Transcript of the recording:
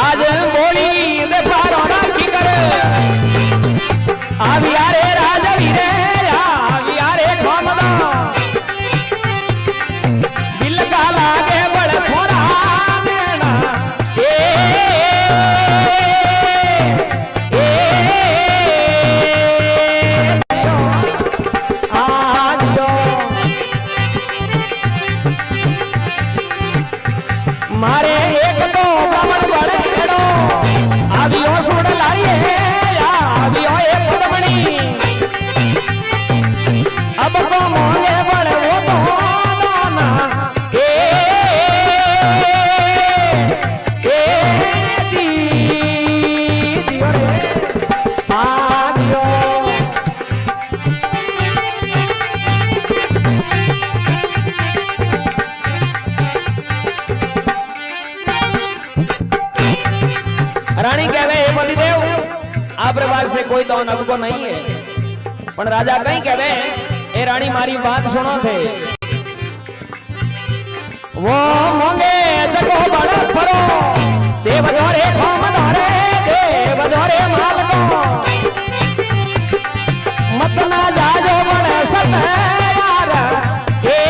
आज बोली दे पारो राखी कर आविया रे राजवी रे आविया रे घोमदा दिल का लागे बड़ थोड़ा देना मारे एक तो ब्राह्मण बड़े खेड़ो आवियो सुड़ लारिए आवियो एक पदमणी अब को मोंगे बड़े वो तो दाना जी दियो रे आवियो रानी कहवे हे बलिदेव आप प्रभाव से कोई तो नग को नहीं है पण राजा कहीं कहवे ए रानी मारी बात सुनो थे वो मोंगे जगो बड़ा फरो देव